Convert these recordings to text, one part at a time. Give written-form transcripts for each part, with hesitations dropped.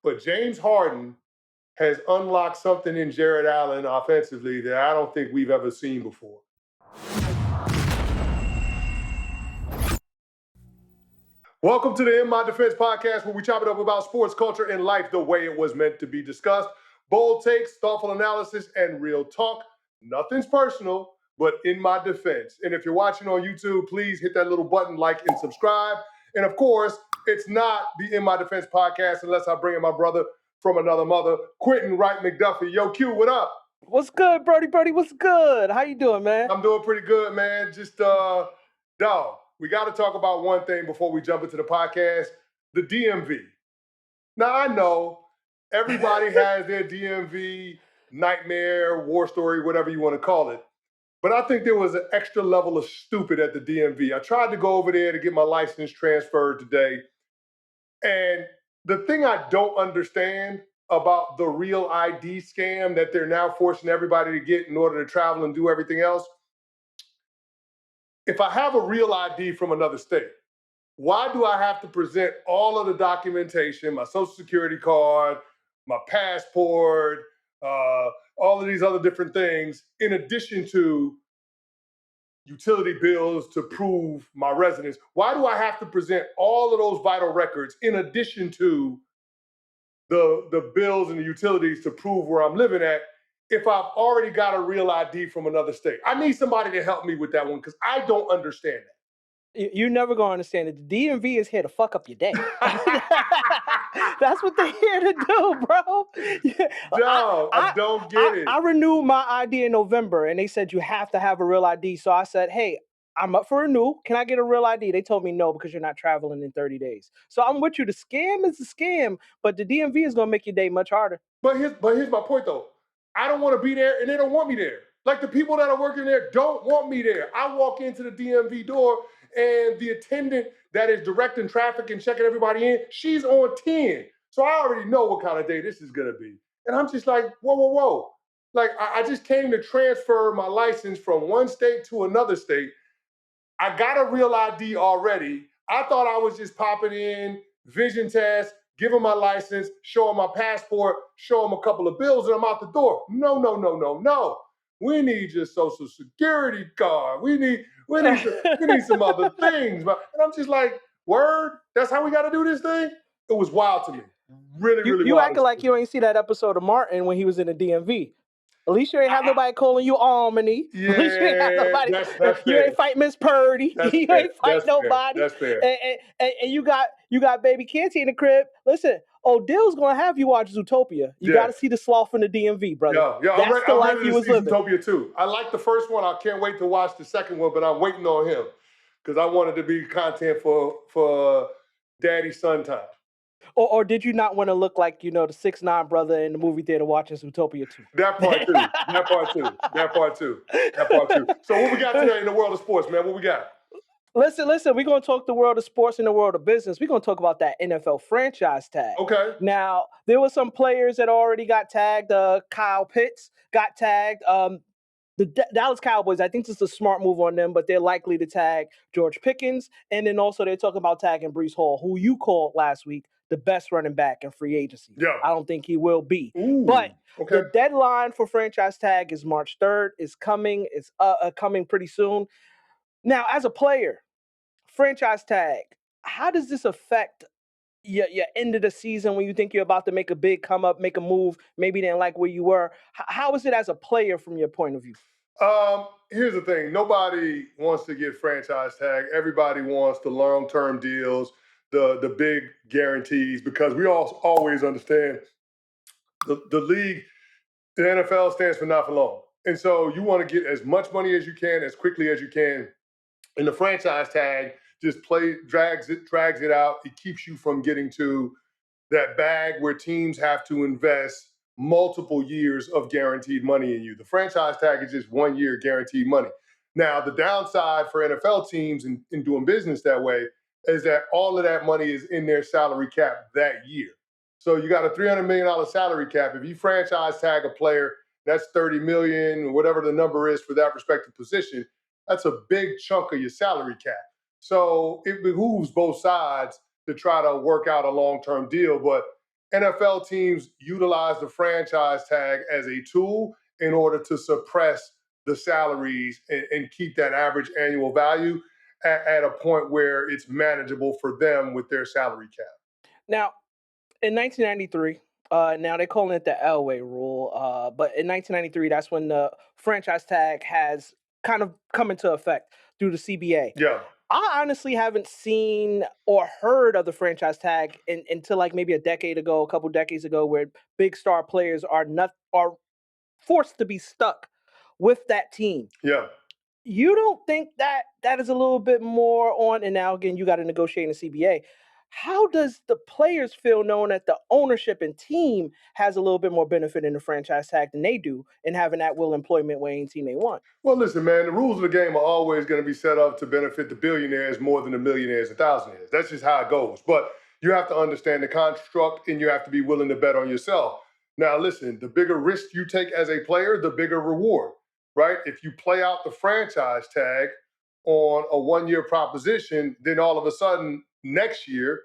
but James Harden has unlocked something in Jarrett Allen offensively that I don't think we've ever seen before. Welcome to the In My Defense podcast, where we chop it up about sports, culture, and life the way it was meant to be discussed. Bold takes, thoughtful analysis, and real talk. Nothing's personal, but in my defense. And if you're watching on YouTube, please hit that little button, like, and subscribe. And of course, it's not the In My Defense podcast unless I bring in my brother from another mother, Quentin Wright McDuffie. Yo, Q, what up? What's good, Brody? What's good? How you doing, man? I'm doing pretty good, man. Just, dog, we got to talk about one thing before we jump into the podcast, the DMV. Now, I know everybody has their DMV nightmare, war story, whatever you want to call it. But I think there was an extra level of stupid at the DMV. I tried to go over there to get my license transferred today. And the thing I don't understand about the real ID scam that they're now forcing everybody to get in order to travel and do everything else, if I have a real ID from another state, why do I have to present all of the documentation, my social security card, my passport, all of these other different things, in addition to utility bills to prove my residence? Why do I have to present all of those vital records in addition to the bills and the utilities to prove where I'm living at if I've already got a real ID from another state? I need somebody to help me with that one because I don't understand that. You're never going to understand it. The DMV is here to fuck up your day. That's what they're here to do, bro. No, I don't get it. I renewed my ID in November, and they said you have to have a real ID. So I said, hey, I'm up for renewal. Can I get a real ID? They told me no because you're not traveling in 30 days. So I'm with you. The scam is a scam, but the DMV is going to make your day much harder. But here's my point, though. I don't want to be there, and they don't want me there. Like, the people that are working there don't want me there. I walk into the DMV door, and the attendant that is directing traffic and checking everybody in, she's on 10. So I already know what kind of day this is going to be. And I'm just like, whoa. Like, I just came to transfer my license from one state to another state. I got a real ID already. I thought I was just popping in, vision test, give them my license, show them my passport, show them a couple of bills, and I'm out the door. No. We need your social security card. We need some other things. And I'm just like, word? That's how we got to do this thing? It was wild to me. Really wild. You acting like you ain't see that episode of Martin when he was in the DMV. At least you ain't have nobody calling you Almany. Yeah, at least you ain't have nobody. That's you ain't fight Miss Purdy. You ain't fight nobody. That's fair. And you got baby Canty in the crib. Listen, Odell's gonna have you watch Zootopia. You got to see the sloth in the DMV, brother. That's the life he was living. Zootopia too. I like the first one. I can't wait to watch the second one, but I'm waiting on him because I wanted to be content for daddy's son time. Or did you not want to look like, the 6'9" brother in the movie theater watching Zootopia 2? That part too. So what we got today in the world of sports, man? What we got? Listen, we're going to talk the world of sports and the world of business. We're going to talk about that NFL franchise tag. Okay. Now, there were some players that already got tagged. Kyle Pitts got tagged. The Dallas Cowboys, I think this is a smart move on them, but they're likely to tag George Pickens. And then also they're talking about tagging Breece Hall, who you called last week the best running back in free agency. Yeah. I don't think he will be. Ooh, but the deadline for franchise tag is March 3rd. It's coming. It's coming pretty soon. Now, as a player, franchise tag, how does this affect your end of the season when you think you're about to make a big come up, make a move, maybe didn't like where you were? How is it as a player from your point of view? Here's the thing. Nobody wants to get franchise tag. Everybody wants the long-term deals, the big guarantees, because we all always understand the league, the NFL stands for not for long. And so you want to get as much money as you can, as quickly as you can. And the franchise tag just drags it out. It keeps you from getting to that bag where teams have to invest multiple years of guaranteed money in you. The franchise tag is just 1 year guaranteed money. Now, the downside for NFL teams in doing business that way is that all of that money is in their salary cap that year. So you got a $300 million salary cap. If you franchise tag a player, that's $30 million, or whatever the number is for that respective position. That's a big chunk of your salary cap. So it behooves both sides to try to work out a long-term deal. But NFL teams utilize the franchise tag as a tool in order to suppress the salaries and keep that average annual value at a point where it's manageable for them with their salary cap. Now, in 1993, now they're calling it the Elway rule, but in 1993, that's when the franchise tag has kind of come into effect through the CBA. Yeah. I honestly haven't seen or heard of the franchise tag until like maybe a decade ago, a couple decades ago, where big star players are forced to be stuck with that team. Yeah. You don't think that that is a little bit more on? And now again, you got to negotiate in the CBA. How does the players feel knowing that the ownership and team has a little bit more benefit in the franchise tag than they do in having that will employment with any team they want? Well, listen, man, the rules of the game are always going to be set up to benefit the billionaires more than the millionaires and thousandaires. That's just how it goes. But you have to understand the construct and you have to be willing to bet on yourself. Now, listen, the bigger risk you take as a player, the bigger reward, right? If you play out the franchise tag on a 1 year proposition, then all of a sudden next year,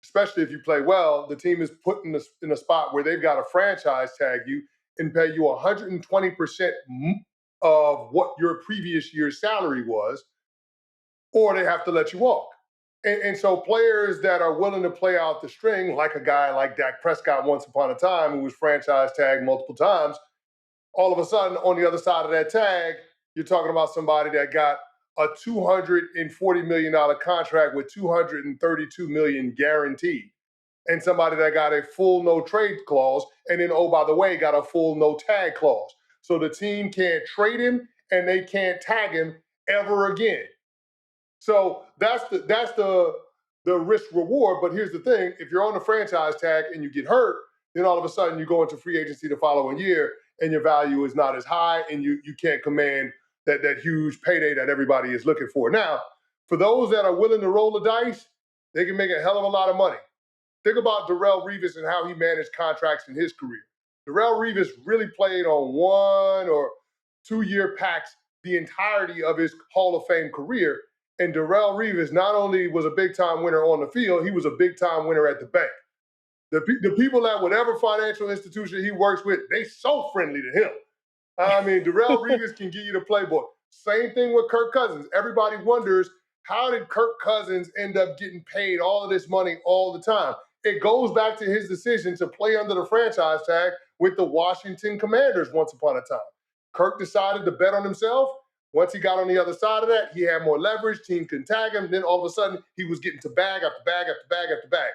especially if you play well, the team is put in a spot where they've got to franchise tag you and pay you 120% of what your previous year's salary was, or they have to let you walk. And so players that are willing to play out the string, like a guy like Dak Prescott once upon a time, who was franchise tagged multiple times, all of a sudden on the other side of that tag, you're talking about somebody that got a $240 million contract with $232 million guaranteed. And somebody that got a full no trade clause, and then, oh, by the way, got a full no tag clause. So the team can't trade him and they can't tag him ever again. So that's the risk reward. But here's the thing: if you're on the franchise tag and you get hurt, then all of a sudden you go into free agency the following year and your value is not as high and you can't command that huge payday that everybody is looking for. Now, for those that are willing to roll the dice, they can make a hell of a lot of money. Think about Darrelle Revis and how he managed contracts in his career. Darrelle Revis really played on 1 or 2 year packs the entirety of his Hall of Fame career. And Darrelle Revis not only was a big time winner on the field, he was a big time winner at the bank. The people at whatever financial institution he works with, they so friendly to him. I mean, Darrelle Revis can give you the playbook. Same thing with Kirk Cousins. Everybody wonders, how did Kirk Cousins end up getting paid all of this money all the time? It goes back to his decision to play under the franchise tag with the Washington Commanders once upon a time. Kirk decided to bet on himself. Once he got on the other side of that, he had more leverage. Team couldn't tag him. Then all of a sudden, he was getting to bag after bag after bag after bag.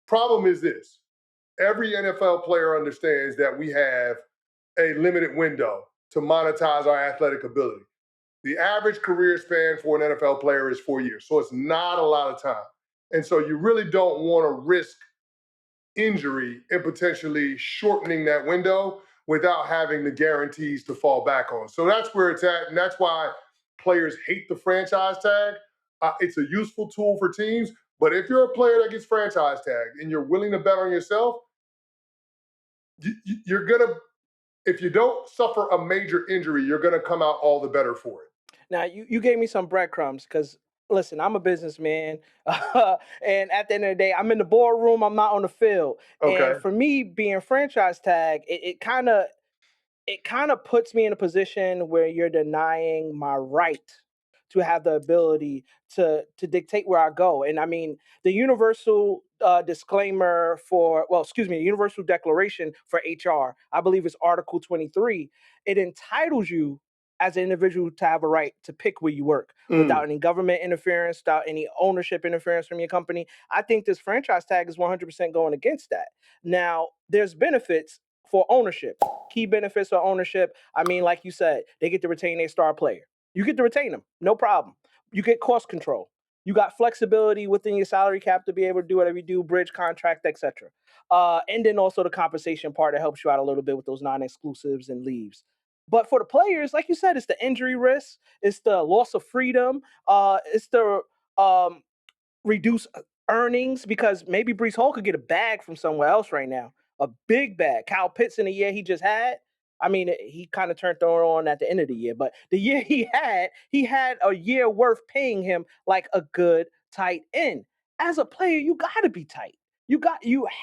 Problem is this: every NFL player understands that we have a limited window to monetize our athletic ability. The average career span for an NFL player is 4 years, so it's not a lot of time. And so you really don't want to risk injury and potentially shortening that window without having the guarantees to fall back on. So that's where it's at, and that's why players hate the franchise tag. It's a useful tool for teams, but if you're a player that gets franchise tagged and you're willing to bet on yourself, you're gonna, if you don't suffer a major injury, you're gonna come out all the better for it. Now, you gave me some breadcrumbs because listen, I'm a businessman, and at the end of the day, I'm in the boardroom. I'm not on the field, and Okay. for me, being franchise tag, it kind of puts me in a position where you're denying my right to have the ability to dictate where I go. And I mean, the universal disclaimer for, well, excuse me, the universal declaration for HR, I believe it's Article 23. It entitles you as an individual to have a right to pick where you work without any government interference, without any ownership interference from your company. I think this franchise tag is 100% going against that. Now, there's benefits for ownership. Key benefits for ownership. I mean, like you said, they get to retain their star player. You get to retain them, no problem. You get cost control. You got flexibility within your salary cap to be able to do whatever you do, bridge contract, etc. And then also the compensation part that helps you out a little bit with those non-exclusives and leaves. But for the players, like you said, it's the injury risk, it's the loss of freedom, it's the reduce earnings because maybe Breece Hall could get a bag from somewhere else right now, a big bag. Kyle Pitts in the year he just had. I mean, he kind of turned on at the end of the year, but the year he had a year worth paying him like a good tight end. As a player, you got to be tight. You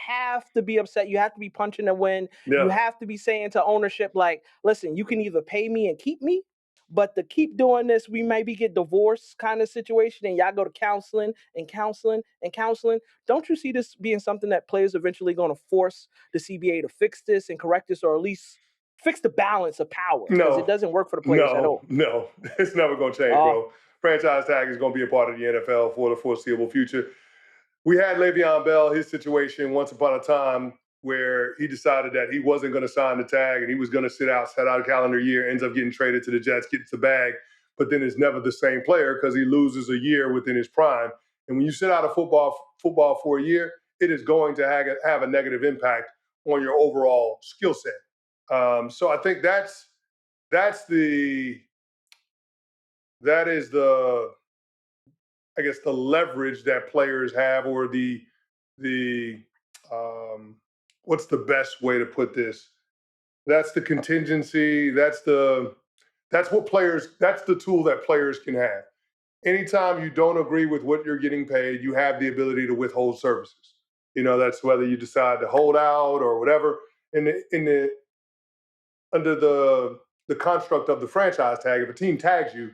have to be upset. You have to be punching the wind. You Yeah. have to be saying to ownership, like, listen, you can either pay me and keep me, but to keep doing this, we maybe get divorced kind of situation, and y'all go to counseling and counseling and counseling. Don't you see this being something that players eventually going to force the CBA to fix this and correct this, or at least fix the balance of power? Because it No, doesn't work for the players at no, all. no. It's never going to change, Uh, bro. Franchise tag is going to be a part of the NFL for the foreseeable future. We had Le'Veon Bell, his situation once upon a time where he decided that he wasn't going to sign the tag and he was going to set out a calendar year, ends up getting traded to the Jets, gets the bag, but then is never the same player because he loses a year within his prime. And when you sit out of football for a year, it is going to have a negative impact on your overall skill set. So I think that's the that is the I guess the leverage that players have, or the what's the best way to put this? That's the contingency. That's what players. That's the tool that players can have. Anytime you don't agree with what you're getting paid, you have the ability to withhold services. That's whether you decide to hold out or whatever. In the under the construct of the franchise tag, if a team tags you,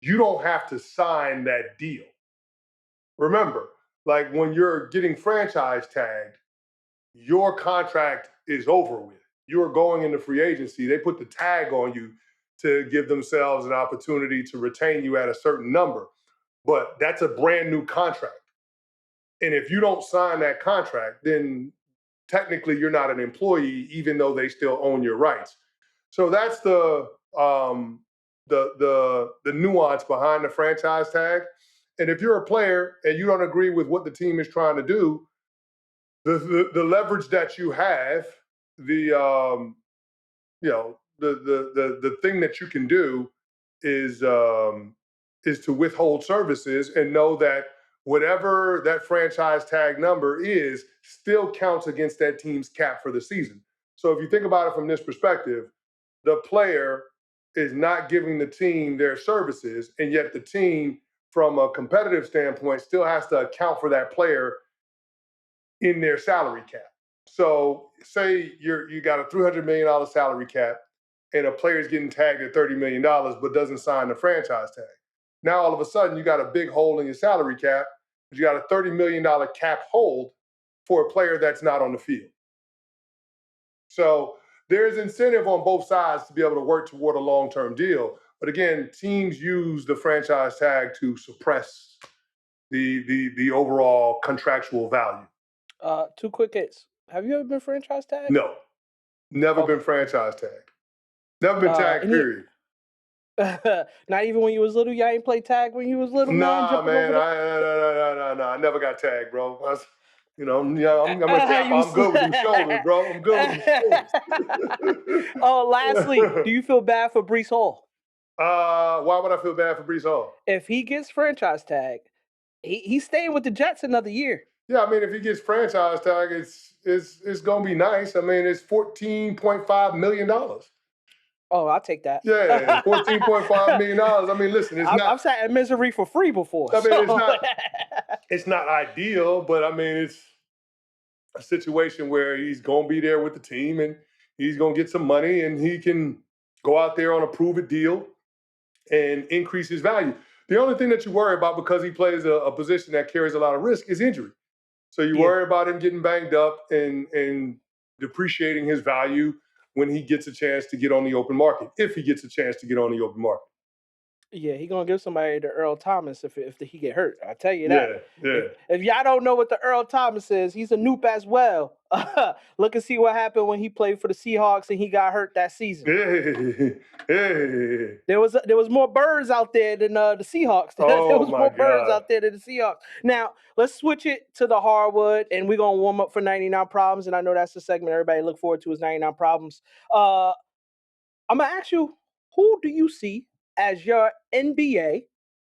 you don't have to sign that deal. Remember, like when you're getting franchise tagged, your contract is over with. You're going into free agency. They put the tag on you to give themselves an opportunity to retain you at a certain number. But that's a brand new contract. And if you don't sign that contract, then technically you're not an employee, even though they still own your rights. So that's the nuance behind the franchise tag. And if you're a player and you don't agree with what the team is trying to do, the leverage that you have, the the thing that you can do is to withhold services and know that whatever that franchise tag number is still counts against that team's cap for the season. So if you think about it from this perspective, the player is not giving the team their services, and yet the team, from a competitive standpoint, still has to account for that player in their salary cap. So say you got a $300 million salary cap and a player's getting tagged at $30 million but doesn't sign the franchise tag. Now all of a sudden you got a big hole in your salary cap, but you got a $30 million cap hold for a player that's not on the field. So there's incentive on both sides to be able to work toward a long-term deal. But again, teams use the franchise tag to suppress the overall contractual value. two quick hits. Have you ever been franchise tagged? No, never been Okay. franchise tagged. Never been tagged, Any period. not even when you was little. Y'all ain't play tag when you was little, man. Nah, Jumping over man. the. I never got tagged, bro. I'm a capper. You I'm good with them shoulders, bro. I'm good with them Oh, lastly, shoulders. do you feel bad for Breece Hall? Why would I feel bad for Breece Hall? If he gets franchise tag, he's staying with the Jets another year. Yeah, I mean, if he gets franchise tag, it's gonna be nice. I mean, it's $14.5 million. Oh, I'll take that. Yeah, $14.5 million. I mean, listen, it's not. I've sat in misery for free before. I mean, So. it's not. It's not ideal, but I mean, it's a situation where he's going to be there with the team and he's going to get some money and he can go out there on a prove it deal and increase his value. The only thing that you worry about, because he plays a position that carries a lot of risk, is injury. So you Yeah. worry about him getting banged up and depreciating his value when he gets a chance to get on the open market, if he gets a chance to get on the open market. Yeah, he gonna give somebody the Earl Thomas if he get hurt. I tell you Yeah, that. yeah. If y'all don't know what the Earl Thomas is, he's a noob as well. Look and see what happened when he played for the Seahawks and he got hurt that season. Hey. There was more birds out there than the Seahawks. Oh, there was my more birds God. out there than the Seahawks. Now let's switch it to the hardwood, and we're gonna warm up for 99 problems. And I know that's the segment everybody look forward to is 99 problems. I'm gonna ask you, who do you see as your NBA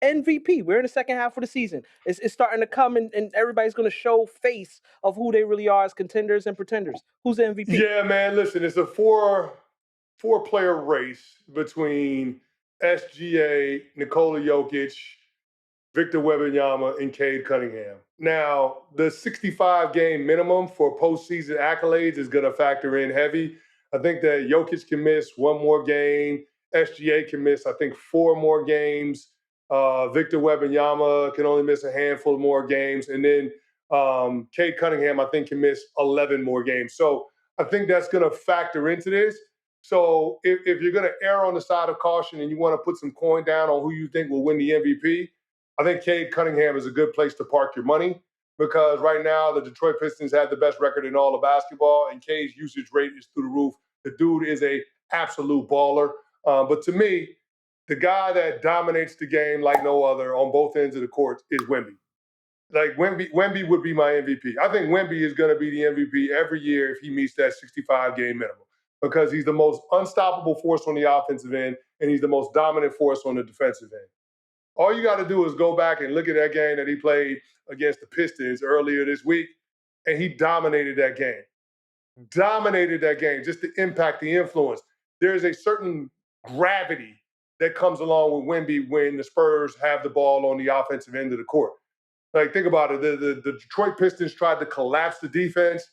MVP? We're in the second half of the season. It's starting to come, and everybody's going to show face of who they really are as contenders and pretenders. Who's the MVP? Yeah, man. Listen, it's a four-player race between SGA, Nikola Jokic, Victor Wembanyama, and Cade Cunningham. Now, the 65 game minimum for postseason accolades is going to factor in heavy. I think that Jokic can miss one more game. SGA can miss, I think, 4 more games. Victor Wembanyama can only miss a handful more games. And then Cade Cunningham, I think, can miss 11 more games. So I think that's going to factor into this. So if you're going to err on the side of caution and you want to put some coin down on who you think will win the MVP, I think Cade Cunningham is a good place to park your money because right now the Detroit Pistons have the best record in all of basketball, and Cade's usage rate is through the roof. The dude is a absolute baller. But to me, the guy that dominates the game like no other on both ends of the court is Wemby. Like Wemby would be my MVP. I think Wemby is going to be the MVP every year if he meets that 65 game minimum because he's the most unstoppable force on the offensive end and he's the most dominant force on the defensive end. All you got to do is go back and look at that game that he played against the Pistons earlier this week, and he dominated that game. Dominated that game, just the impact, the influence. There's a certain gravity that comes along with Wemby when the Spurs have the ball on the offensive end of the court. Like, think about it. The Detroit Pistons tried to collapse the defense,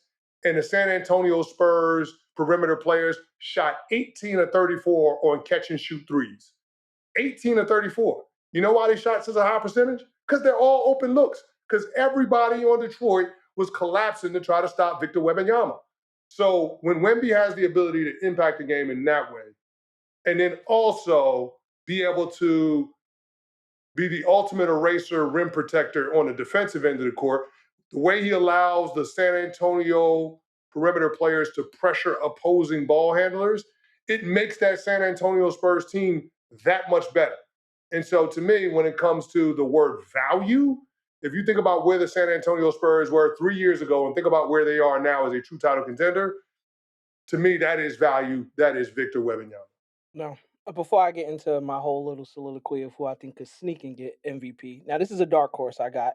and the San Antonio Spurs perimeter players shot 18 of 34 on catch and shoot threes. 18 of 34. You know why they shot such a high percentage? Because they're all open looks. Because everybody on Detroit was collapsing to try to stop Victor Wembanyama. So when Wemby has the ability to impact the game in that way, and then also be able to be the ultimate eraser rim protector on the defensive end of the court, the way he allows the San Antonio perimeter players to pressure opposing ball handlers, it makes that San Antonio Spurs team that much better. And so to me, when it comes to the word value, if you think about where the San Antonio Spurs were 3 years ago and think about where they are now as a true title contender, to me, that is value. That is Victor Wembanyama. No. Before I get into my whole little soliloquy of who I think could sneak and get MVP. Now, this is a dark horse I got.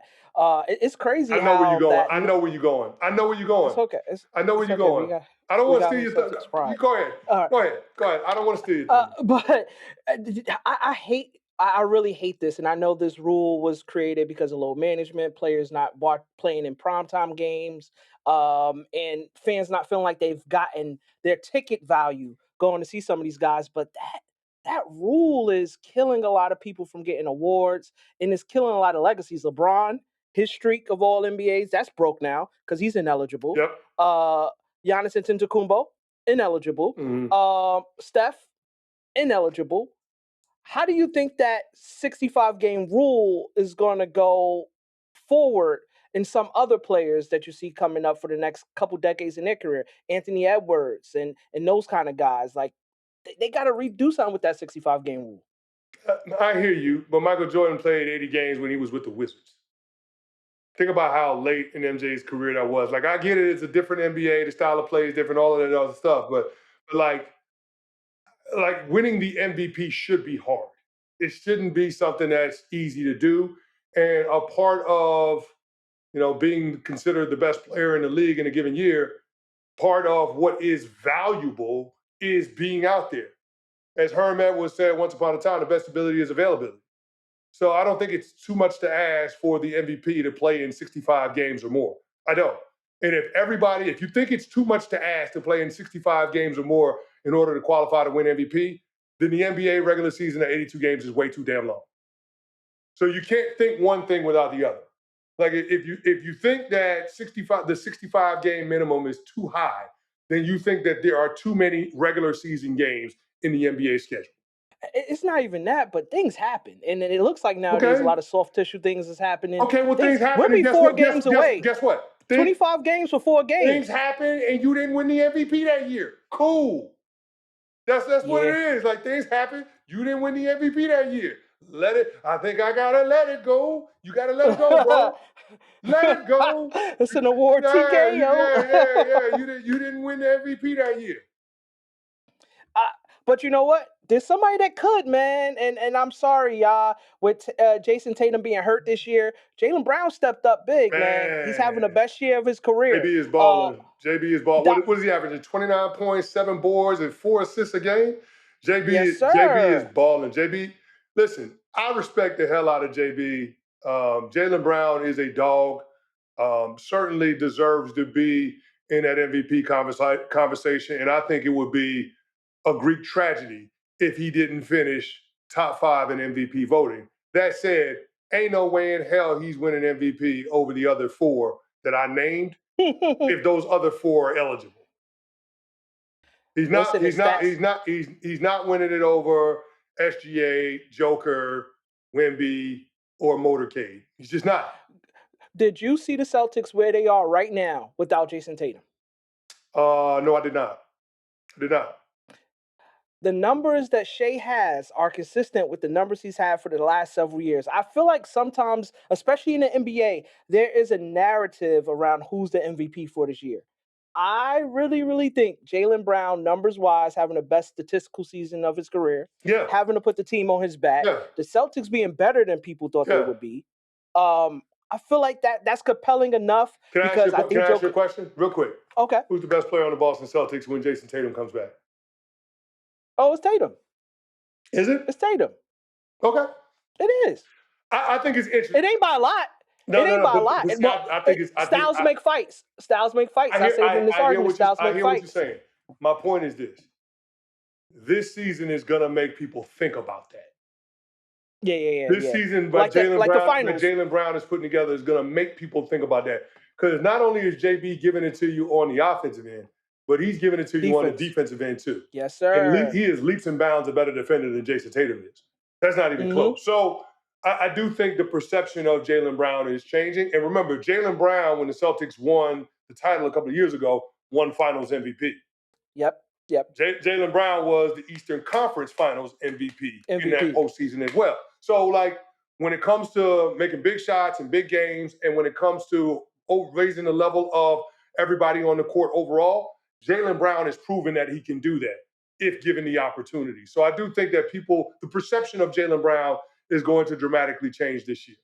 It's crazy I know where you're how going. that. I know where you're going. I know where you're It's going. okay. I know where It's you're okay. going. I don't We want to got a steal little your thunder. Celtics pride. You go ahead. All right. Go ahead. Go ahead. I don't want to steal your thunder. But I hate. I really hate this, and I know this rule was created because of low management, players not playing in primetime games, and fans not feeling like they've gotten their ticket value going to see some of these guys. But that rule is killing a lot of people from getting awards, and it's killing a lot of legacies. LeBron, his streak of all NBAs, that's broke now because he's ineligible. Yep. Giannis Antetokounmpo, ineligible. Steph, ineligible. How do you think that 65 game rule is going to go forward in some other players that you see coming up for the next couple decades in their career? Anthony Edwards and those kind of guys. Like, they got to redo something with that 65 game rule. I hear you, but Michael Jordan played 80 games when he was with the Wizards. Think about how late in MJ's career that was. Like, I get it, it's a different NBA, the style of play is different, all of that other stuff, but like winning the MVP should be hard. It shouldn't be something that's easy to do. And a part of being considered the best player in the league in a given year, part of what is valuable is being out there. As Herm Edwards said once upon a time, the best ability is availability. So I don't think it's too much to ask for the MVP to play in 65 games or more. I don't. And if you think it's too much to ask to play in 65 games or more in order to qualify to win MVP, then the NBA regular season of 82 games is way too damn long. So you can't think one thing without the other. Like, if you think that the 65 game minimum is too high, then you think that there are too many regular season games in the NBA schedule. It's not even that, but things happen, and it looks like nowadays a lot of soft tissue things is happening. Okay, well, things happen. Wemby Guess 4 what? games away. Guess what? 25 games for 4 games. Things happen, and you didn't win the MVP that year. Cool. That's what it is. Like, things happen. You didn't win the MVP that year. Let it. I think I gotta let it go. You gotta let it go, bro. Let it go. It's an award, TK, yo. Yeah. You didn't win the MVP that year. But you know what? There's somebody that could, man. And I'm sorry, y'all. With Jason Tatum being hurt this year, Jaylen Brown stepped up big, man. He's having the best year of his career. JB is balling. JB is balling. What is he averaging? 29 points, 7 boards, and 4 assists a game? JB is balling. JB, listen, I respect the hell out of JB. Jaylen Brown is a dog. certainly deserves to be in that MVP conversation. And I think it would be a Greek tragedy if he didn't finish top 5 in MVP voting. That said, ain't no way in hell he's winning MVP over the other 4 that I named if those other 4 are eligible. He's not winning it over SGA, Joker, Wemby, or Motorcade. He's just not. Did you see the Celtics where they are right now without Jason Tatum? No, I did not. The numbers that Shea has are consistent with the numbers he's had for the last several years. I feel like sometimes, especially in the NBA, there is a narrative around who's the MVP for this year. I really, really think Jaylen Brown, numbers-wise, having the best statistical season of his career, having to put the team on his back, the Celtics being better than people thought they would be. I feel like that's compelling enough. Can I ask you a question real quick? Okay. Who's the best player on the Boston Celtics when Jason Tatum comes back? Oh, it's Tatum. Is it? It's Tatum. Okay. It is. I think it's interesting. It ain't by a lot. No, it ain't by a lot. I think it's styles make fights. Styles make fights. I say it in this argument. Styles make fights. I hear what you're saying. My point is this. This season is gonna make people think about that. Yeah. This season, but Jaylen Brown is putting together is gonna make people think about that. Because not only is JB giving it to you on the offensive end, but he's giving it to you on the defensive end too. Yes, sir. And he is leaps and bounds a better defender than Jason Tatum is. That's not even close. So I do think the perception of Jaylen Brown is changing. And remember, Jaylen Brown, when the Celtics won the title a couple of years ago, won Finals MVP. Yep. Jaylen Brown was the Eastern Conference Finals MVP in that postseason as well. So, like, when it comes to making big shots and big games, and when it comes to raising the level of everybody on the court overall, Jaylen Brown has proven that he can do that if given the opportunity. So I do think that the perception of Jaylen Brown is going to dramatically change this year.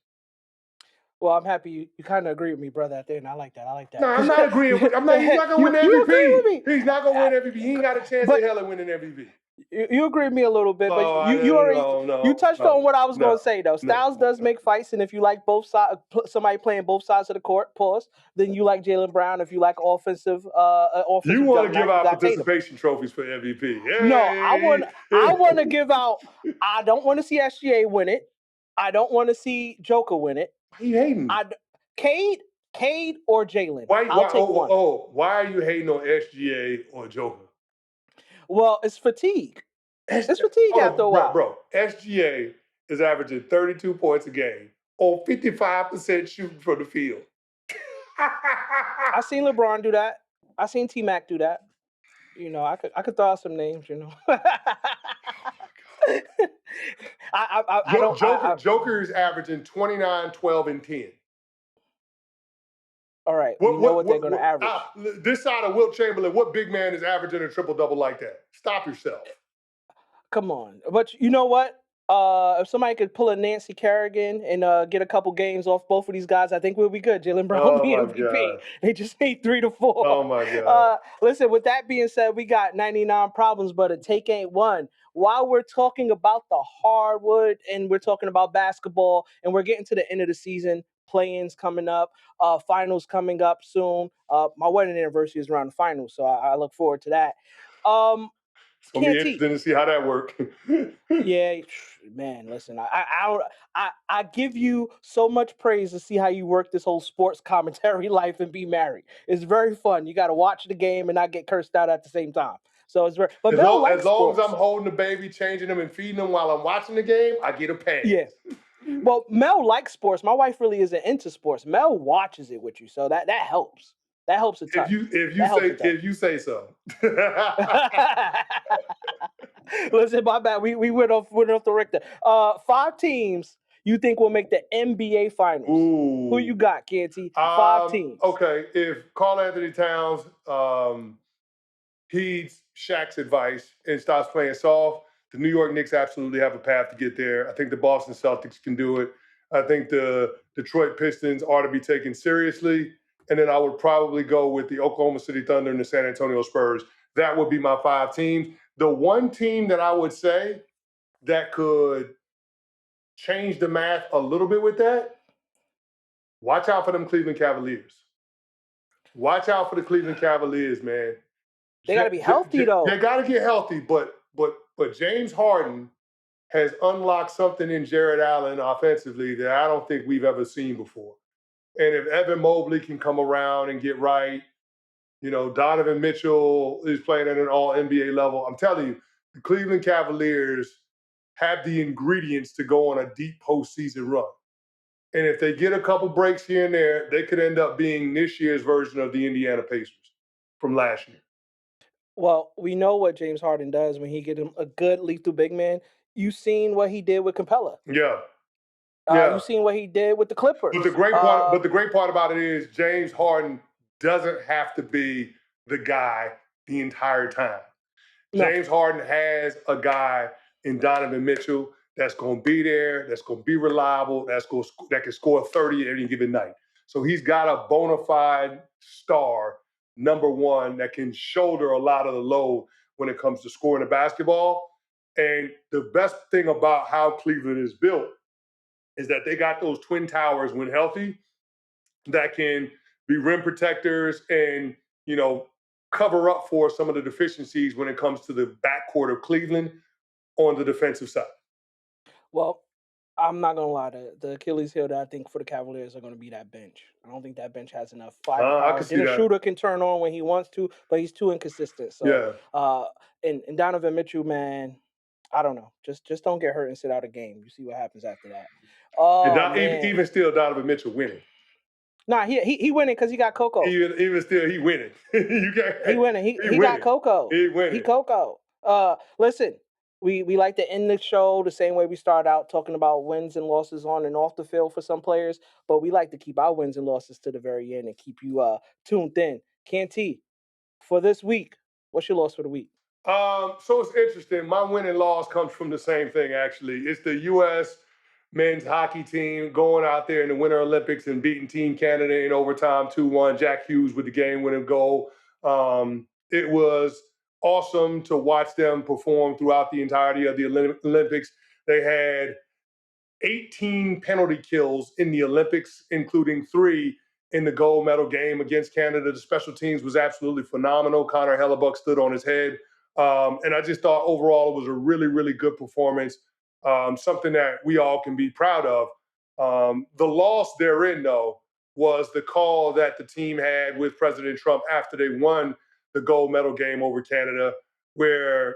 Well, I'm happy you kind of agree with me, brother, at the end. I like that. No, I'm not agreeing with him. He's not going to win MVP. He's not going to win MVP. He ain't got a chance in hell at winning MVP. You agree with me a little bit, but you touched on what I was going to say, though. Styles does make fights, and if you like both sides, somebody playing both sides of the court, then you like Jaylen Brown. If you like offensive you want to give out participation trophies for MVP? Hey. No, I want to give out. I don't want to see SGA win it. I don't want to see Joker win it. Why are you hating? Cade or Jaylen. I'll take one. Why are you hating on SGA or Joker? Well, it's fatigue. It's fatigue after a while. Bro, SGA is averaging 32 points a game on 55% shooting from the field. I seen LeBron do that. I seen T-Mac do that. You know, I could throw out some names, you know. Joker is averaging 29, 12, and 10. All right, we know what they're going to average. This side of Wilt Chamberlain, what big man is averaging a triple-double like that? Stop yourself. Come on. But you know what? If somebody could pull a Nancy Kerrigan and get a couple games off both of these guys, I think we'll be good. Jaylen Brown be MVP. God. They just need 3 to 4. Oh, my God. Listen, with that being said, we got 99 problems, but a take ain't one. While we're talking about the hardwood and we're talking about basketball and we're getting to the end of the season, play-ins coming up, finals coming up soon. My wedding anniversary is around the finals, so I look forward to that. It's gonna be interesting to see how that works. Yeah, man. Listen, I give you so much praise to see how you work this whole sports commentary life and be married. It's very fun. You got to watch the game and not get cursed out at the same time. So it's very. But as long as I'm holding the baby, changing them, and feeding them while I'm watching the game, I get a pass. Yeah. Well, Mel likes sports. My wife really isn't into sports. Mel watches it with you, so that helps. That helps a ton. If you say so. Listen, my bad. We went off the Richter. 5 teams you think will make the NBA Finals? Ooh. Who you got, Canty? 5 teams. Okay, if Karl Anthony Towns heeds Shaq's advice and starts playing soft, the New York Knicks absolutely have a path to get there. I think the Boston Celtics can do it. I think the Detroit Pistons are to be taken seriously. And then I would probably go with the Oklahoma City Thunder and the San Antonio Spurs. That would be my 5 teams. The one team that I would say that could change the math a little bit with that Watch out for them Cleveland Cavaliers. Watch out for the Cleveland Cavaliers, man. They got to be healthy, though. They got to get healthy, but James Harden has unlocked something in Jarrett Allen offensively that I don't think we've ever seen before. And if Evan Mobley can come around and get right, Donovan Mitchell is playing at an all NBA level. I'm telling you, the Cleveland Cavaliers have the ingredients to go on a deep postseason run. And if they get a couple breaks here and there, they could end up being this year's version of the Indiana Pacers from last year. Well, we know what James Harden does when he get him a good lethal big man. You've seen what he did with Capela. Yeah. You've seen what he did with the Clippers. But the great part about it is James Harden doesn't have to be the guy the entire time. No. James Harden has a guy in Donovan Mitchell that's going to be there, that's going to be reliable, that can score 30 any given night. So he's got a bona fide star, number one, that can shoulder a lot of the load when it comes to scoring the basketball. And the best thing about how Cleveland is built is that they got those twin towers when healthy that can be rim protectors and, cover up for some of the deficiencies when it comes to the backcourt of Cleveland on the defensive side. Well, I'm not going to lie. The Achilles heel that I think for the Cavaliers are going to be that bench. I don't think that bench has enough firepower. Then a shooter can turn on when he wants to, but he's too inconsistent. So, and Donovan Mitchell, man, I don't know. Just don't get hurt and sit out a game. You see what happens after that. Even still, Donovan Mitchell winning. Nah, he winning because he got Coco. Even still, he winning. He winning. He got Coco. He winning. He Coco. Listen, we like to end the show the same way we start out, talking about wins and losses on and off the field for some players, but we like to keep our wins and losses to the very end and keep you tuned in. Canty, for this week, what's your loss for the week? So it's interesting. My win and loss comes from the same thing, actually. It's the U.S. men's hockey team going out there in the Winter Olympics and beating Team Canada in overtime 2-1. Jack Hughes with the game-winning goal. It was awesome to watch them perform throughout the entirety of the Olympics. They had 18 penalty kills in the Olympics, including 3 in the gold medal game against Canada. The special teams was absolutely phenomenal. Connor Hellebuck stood on his head. And I just thought overall it was a really, really good performance, something that we all can be proud of. The loss therein, though, was the call that the team had with President Trump after they won the gold medal game over Canada, where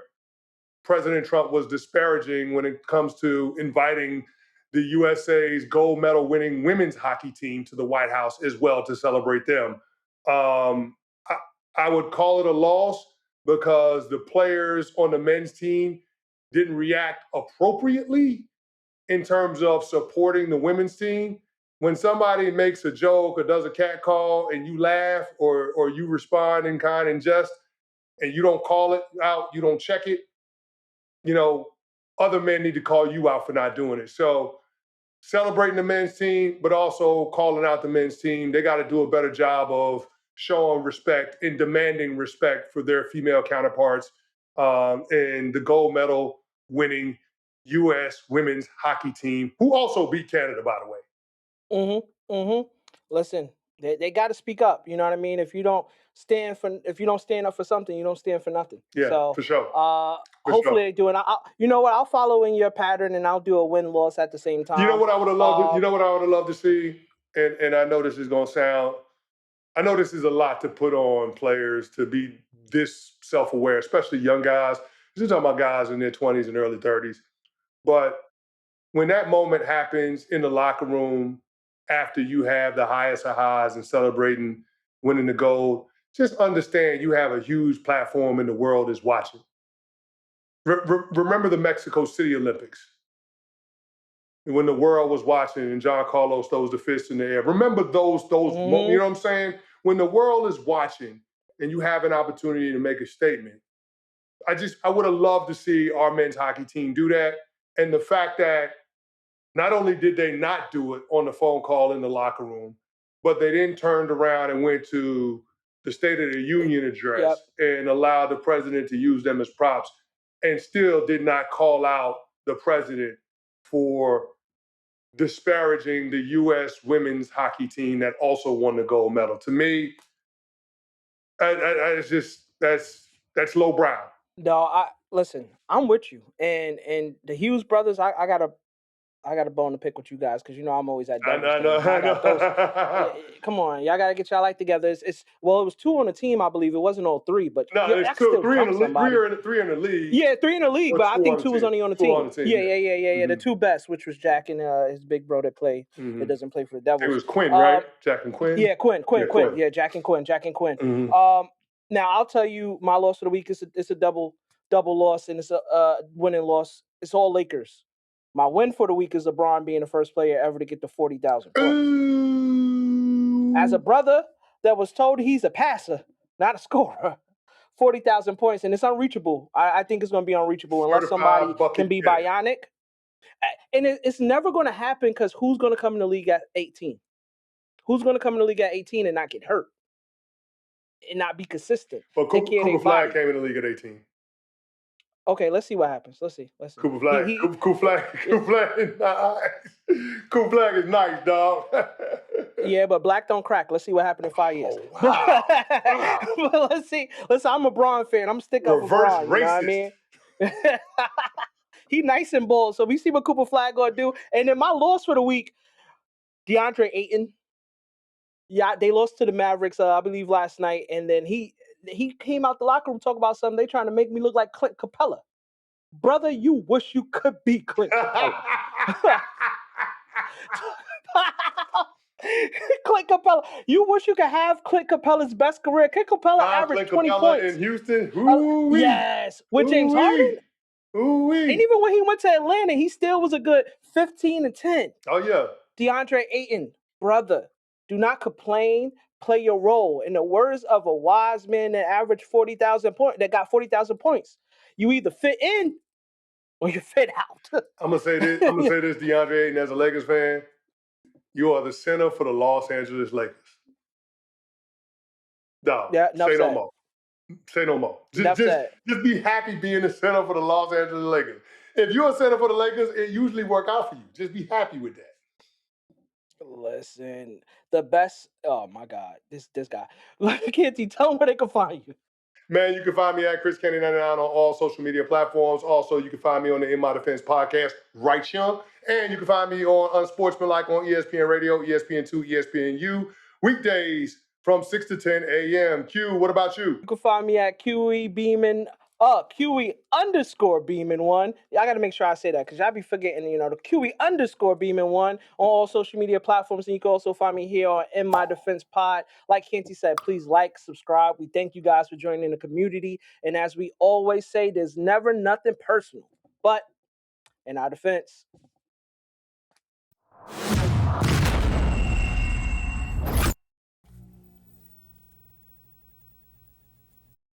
President Trump was disparaging when it comes to inviting the USA's gold medal winning women's hockey team to the White House as well to celebrate them. I would call it a loss because the players on the men's team didn't react appropriately in terms of supporting the women's team. When somebody makes a joke or does a cat call and you laugh or you respond in kind and jest and you don't call it out, you don't check it, other men need to call you out for not doing it. So celebrating the men's team, but also calling out the men's team, they got to do a better job of showing respect and demanding respect for their female counterparts and the gold medal winning U.S. women's hockey team, who also beat Canada, by the way. Listen, they got to speak up. You know what I mean? If you don't stand up for something, you don't stand for nothing. Yeah, so, for sure. Hopefully they do. And you know what? I'll follow in your pattern and I'll do a win-loss at the same time. You know what I would have loved? You know what I would have loved to see? And I know this is going to sound. I know this is a lot to put on players to be this self-aware, especially young guys. You're talking about guys in their 20s and early 30s. But when that moment happens in the locker room after you have the highest of highs and celebrating winning the gold, just understand you have a huge platform and the world is watching. Remember the Mexico City Olympics when the world was watching and John Carlos throws the fist in the air. Remember those you know what I'm saying? When the world is watching and you have an opportunity to make a statement, I would have loved to see our men's hockey team do that. And the fact that not only did they not do it on the phone call in the locker room, but they then turned around and went to the State of the Union address and allowed the president to use them as props and still did not call out the president for disparaging the U.S. women's hockey team that also won the gold medal. To me, it's just that's lowbrow. No, listen. I'm with you, and the Hughes brothers. I got a bone to pick with you guys because I'm always at Devils games. I got those. Come on, y'all gotta get y'all life together. It was 2 on the team, I believe. It wasn't all 3, but no, yeah, it's I can still three in trump the somebody. three in the league. Yeah, 3 in the league, but I think 2 was only on the team. Yeah. The 2 best, which was Jack and his big bro that doesn't play for the Devils. It was Quinn, right? Jack and Quinn. Yeah, Quinn. Yeah, Jack and Quinn. Now I'll tell you, my loss of the week is a double loss, and it's a winning loss. It's all Lakers. My win for the week is LeBron being the first player ever to get to 40,000 points. Ooh. As a brother that was told he's a passer, not a scorer, 40,000 points, and it's unreachable. I think it's going to be unreachable unless somebody can be bionic. And it's never going to happen because who's going to come in the league at 18? Who's going to come in the league at 18 and not get hurt and not be consistent? But Cooper Flag came in the league at 18. Okay, let's see what happens. Let's see. Cooper Flag. Cooper Flag is nice, dog. Yeah, but black don't crack. Let's see what happens in 5 years. Oh, wow. But let's see. Listen, I'm a Braun fan. I'm sticking up for Braun. You know what I mean? He nice and bold. So we see what Cooper Flag gonna do. And then my loss for the week, DeAndre Ayton. Yeah, they lost to the Mavericks, I believe, last night. And then he came out the locker room talking about something. They trying to make me look like Clint Capela. Brother, you wish you could be Clint Capela. Clint Capela. You wish you could have Clint Capela's best career. Clint Capela averaged 20 points in Houston. Yes, with James Harden. And even when he went to Atlanta, he still was a good 15 and 10. Oh yeah. DeAndre Ayton, brother, do not complain. Play your role. In the words of a wise man that averaged 40,000 points, that got 40,000 points, you either fit in or you fit out. I'm gonna say this, DeAndre Ayton, as a Lakers fan, you are the center for the Los Angeles Lakers. No, yeah, say no more. Say no more. Just be happy being the center for the Los Angeles Lakers. If you're a center for the Lakers, it usually work out for you. Just be happy with that. Listen, the best. Oh my God, this guy. Canty, tell them where they can find you. Man, you can find me at Chris Canty 99 on all social media platforms. Also, you can find me on the In My Defense podcast, right here. And you can find me on Unsportsmanlike on ESPN Radio, ESPN2, ESPNU, weekdays from 6 to 10 a.m. Q, what about you? You can find me at QE Beeman. QE_Beeman1. I got to make sure I say that because y'all be forgetting, the QE_Beeman1 on all social media platforms. And you can also find me here on In My Defense Pod. Like Canty said, please like, subscribe. We thank you guys for joining the community. And as we always say, there's never nothing personal, but in our defense.